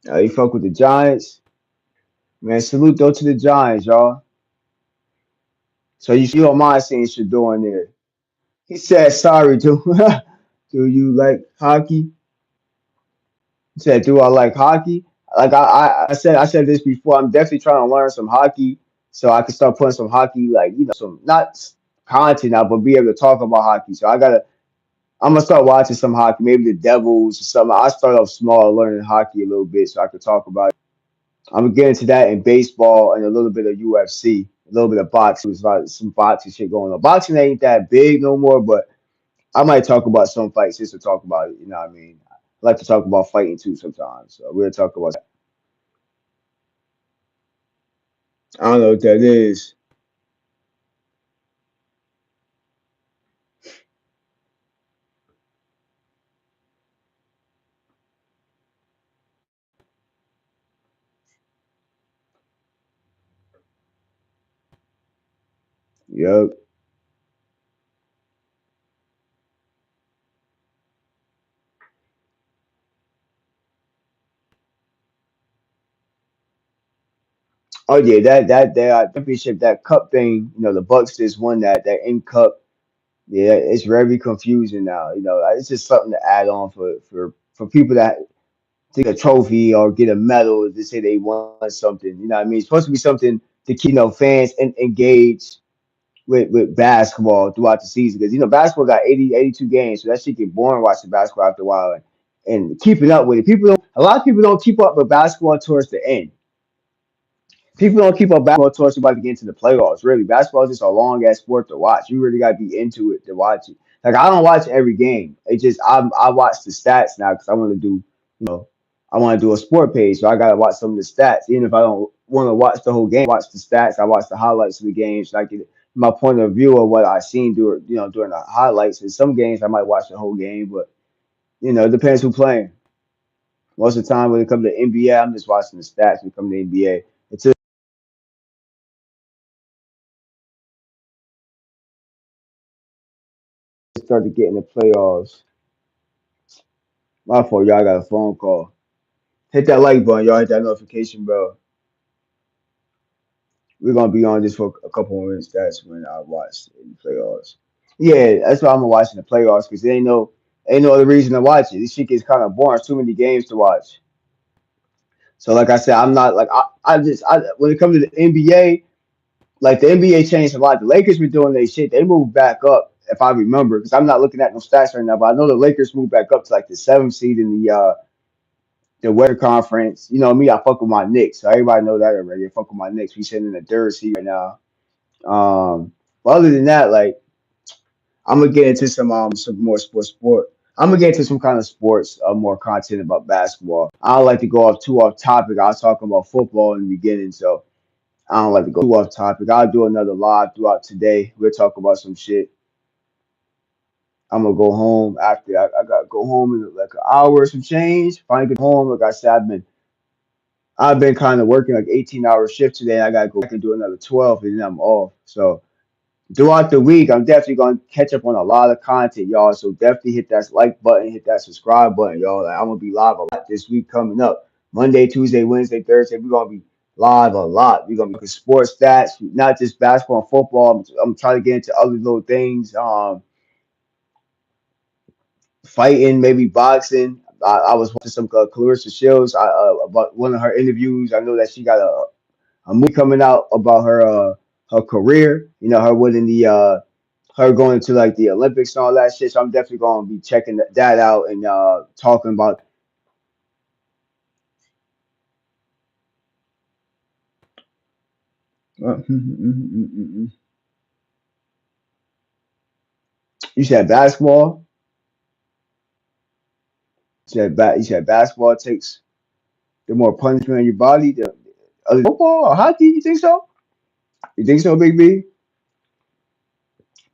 [SPEAKER 1] You fuck with the Giants, man. Salute though to the Giants, y'all. So you don't mind seeing Shador in there. He said sorry to do you like hockey? He said, do I like hockey? Like I said this before. I'm definitely trying to learn some hockey so I can start putting some hockey, like some not content out, but be able to talk about hockey. So I'm gonna start watching some hockey, maybe the Devils or something. I start off small, learning hockey a little bit so I can talk about it. I'm gonna get into that in baseball and a little bit of UFC, a little bit of boxing. There's like some boxing shit going on. Boxing ain't that big no more, but I might talk about some fights just to talk about it. You know what I mean? I like to talk about fighting too sometimes. So we'll talk about that. I don't know what that is. Yep. Oh yeah, that championship, that cup thing. The Bucks just won that in cup. Yeah, it's very confusing now. It's just something to add on for people that take a trophy or get a medal to say they won something. You know what I mean? It's supposed to be something to keep fans engaged with basketball throughout the season because basketball got 80 82 games, so that shit get boring watching basketball after a while and keeping up with it. A lot of people don't keep up with basketball towards the end. People don't keep up basketball towards about to get into the playoffs. Really, basketball is just a long ass sport to watch. You really gotta be into it to watch it. Like I don't watch every game. It just I watch the stats now because I want to do you know I want to do a sport page, so I gotta watch some of the stats. Even if I don't want to watch the whole game, watch the stats. I watch the highlights of the games. So I get my point of view of what I seen during the highlights. In some games, I might watch the whole game, but it depends who playing. Most of the time, when it comes to NBA, I'm just watching the stats. When it comes to NBA, until it start to get in the playoffs. My fault, y'all got a phone call. Hit that like button, y'all. Hit that notification bell. We're gonna be on this for a couple more minutes. That's when I watch the playoffs. Yeah, that's why I'm watching the playoffs because there ain't no other reason to watch it. This shit gets kind of boring. It's too many games to watch. So like I said, I'm not like I when it comes to the NBA, like the NBA changed a lot. The Lakers were doing their shit. They moved back up, if I remember, because I'm not looking at no stats right now, but I know the Lakers moved back up to like the seventh seed in the Western Conference. You know me, I fuck with my Knicks, so everybody know that already. I fuck with my Knicks. We sitting in the third seed right now. But other than that, like I'm gonna get into some more sport. I'm gonna get into some kind of sports, more content about basketball. I don't like to go off too off topic. I was talking about football in the beginning, so I don't like to go too off topic. I'll do another live throughout today. We'll talk about some shit. I'm gonna go home after I gotta go home in like an hour or some change. Finally get home. Like I said, I've been kind of working like 18-hour shift today. I gotta go back and do another 12, and then I'm off. So throughout the week, I'm definitely gonna catch up on a lot of content, y'all. So definitely hit that like button, hit that subscribe button, y'all. Like, I'm gonna be live a lot this week coming up. Monday, Tuesday, Wednesday, Thursday. We're gonna be live a lot. We're gonna be sports stats, not just basketball and football. I'm trying to get into other little things. Fighting, maybe boxing. I was watching some Clarissa Shields about one of her interviews. I know that she got a movie coming out about her career. You know, her winning the her going to like the Olympics and all that shit. So I'm definitely going to be checking that out and talking about. You said basketball. You said basketball takes the more punishment on your body. The other football or hockey. You think so? You think so, Big B?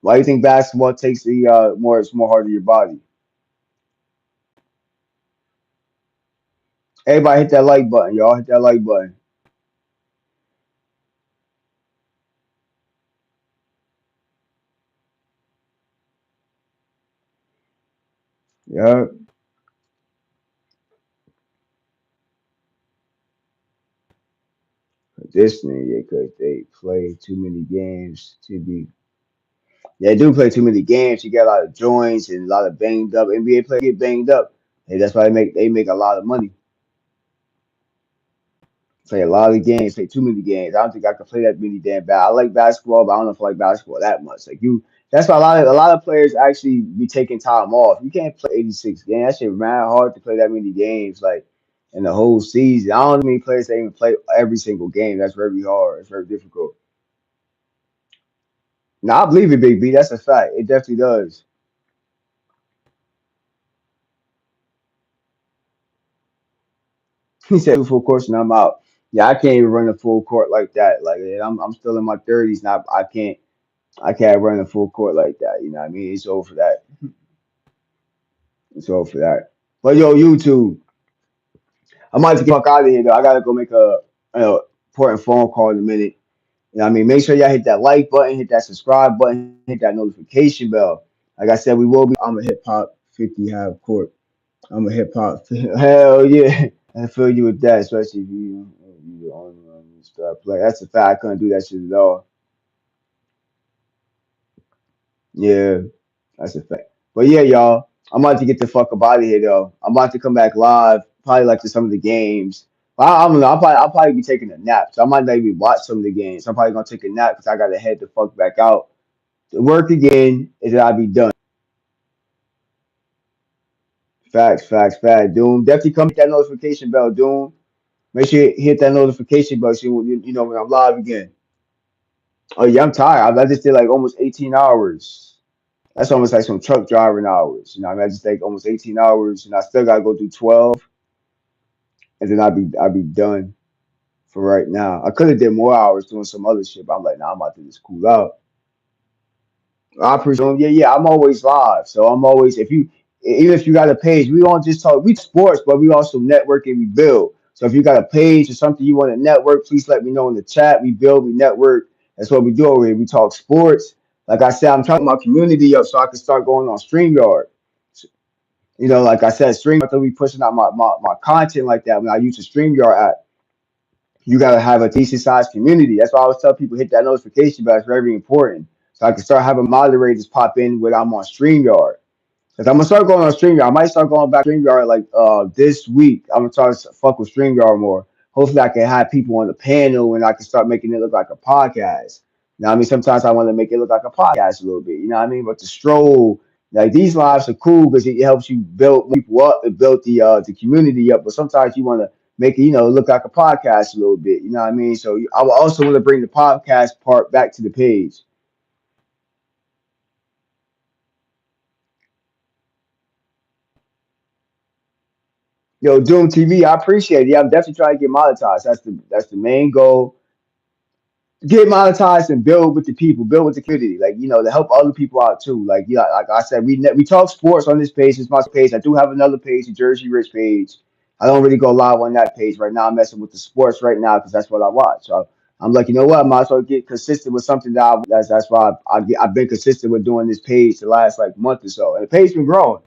[SPEAKER 1] Why do you think basketball takes the more it's more hard on your body? Everybody hit that like button, y'all. Hit that like button. Yeah, this thing, yeah, because they play too many games to be. They do play too many games. You get a lot of joints and a lot of banged up. NBA players get banged up. And that's why they make a lot of money. Play a lot of games, play too many games. I don't think I can play that many damn bad. I like basketball, but I don't know if I like basketball that much. Like you, that's why a lot of players actually be taking time off. You can't play 86 games. That shit man hard to play that many games like in the whole season. I don't know many players that even play every single game. That's very hard. It's very difficult. Now I believe it, Big B. That's a fact. It definitely does. He said full course and I'm out. Yeah, I can't even run a full court like that. Like and I'm still in my 30s now. I can't run a full court like that. You know what I mean? It's over for that. It's over for that. But yo, YouTube, I might just get the fuck out of here though. I gotta go make a important phone call in a minute. You know what I mean? Make sure y'all hit that like button, hit that subscribe button, hit that notification bell. Like I said, we will be. I'm a hip hop 50 half court. I'm a hip hop. Hell yeah. I feel you with that, especially if you the only one who start playing. That's a fact. I couldn't do that shit at all. Yeah, that's a fact. But yeah, y'all, I'm about to get the fuck up out of here though. I'm about to come back live, probably like to some of the games. I don't know. I'll probably be taking a nap, so I might not even watch some of the games. I'm probably gonna take a nap because I gotta head the fuck back out to work again, and then I'll be done. Facts, facts, facts. Doom, definitely come hit that notification bell, Doom. Make sure you hit that notification bell so you know when I'm live again. Oh yeah, I'm tired. I just did like almost 18 hours. That's almost like some truck driving hours. You know, what I mean, I just take almost 18 hours, and I still gotta go do 12, and then I'll be done for right now. I could have did more hours doing some other shit, but I'm like, nah, I'm about to just cool out. I presume, yeah, yeah. I'm always live, so I'm always even if you got a page, we don't just talk we sports, but we also network and we build. So if you got a page or something you want to network, please let me know in the chat. We build, we network. That's what we do over here. We talk sports. Like I said, I'm trying to get my community up so I can start going on StreamYard. You know, like I said, StreamYard to be pushing out my content like that when I use the StreamYard app. You gotta have a decent sized community. That's why I always tell people hit that notification bell. It's very important. So I can start having moderators pop in when I'm on StreamYard. Cause I'm gonna start going on StreamYard. I might start going back to StreamYard like this week. I'm gonna try to fuck with StreamYard more. Hopefully I can have people on the panel and I can start making it look like a podcast. Now I mean sometimes I want to make it look like a podcast a little bit, you know what I mean? But the stroll, like these lives are cool because it helps you build people up and build the community up. But sometimes you want to make it, look like a podcast a little bit, you know what I mean? So I will also want to bring the podcast part back to the page. Yo, Doom TV, I appreciate it. Yeah, I'm definitely trying to get monetized. That's the main goal. get monetized and build with the people, build with the community, like to help other people out too. Like like I said, we talk sports on this page. It's my page. I do have another page, the Jersey Rich page. I don't really go live on that page right now. I'm messing with the sports right now because that's what I watch. So I'm like, you know what? I might as well get consistent with something that that's why I've been consistent with doing this page the last like month or so, and the page been growing.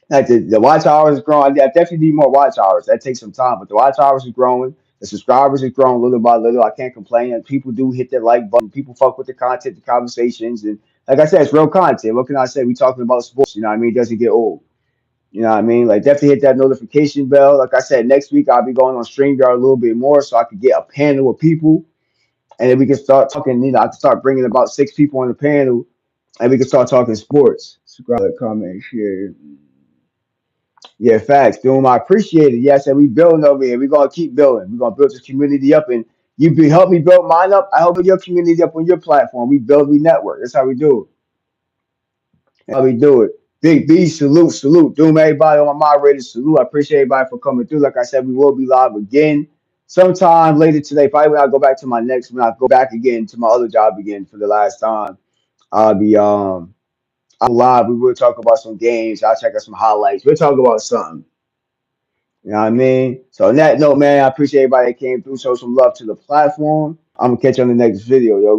[SPEAKER 1] Like the watch hours is growing. I definitely need more watch hours. That takes some time, but the watch hours is growing. The subscribers is growing little by little. I can't complain. And people do hit that like button. People fuck with the content, the conversations, and like I said, it's real content. What can I say? We talking about sports. You know what I mean? It doesn't get old. You know what I mean? Like definitely hit that notification bell. Like I said, next week I'll be going on StreamYard a little bit more, so I could get a panel of people, and then we can start talking. I can start bringing about 6 people on the panel, and we can start talking sports. Subscribe, comment, share. Yeah, facts, Doom. I appreciate it. Yeah, I said we building over here. We're gonna keep building. We're gonna build this community up, and help me build mine up. I help build your community up on your platform. We build, we network. That's how we do it. That's how we do it. Big B, salute, salute. Doom, everybody on my moderators, salute. I appreciate everybody for coming through. Like I said, we will be live again sometime later today. Probably when I go back to my next, when I go back again to my other job again for the last time. I'll be I'll live. We will talk about some games. I'll check out some highlights. We'll talk about something. You know what I mean? So on that note, man, I appreciate everybody that came through. Show some love to the platform. I'm gonna catch you on the next video, yo.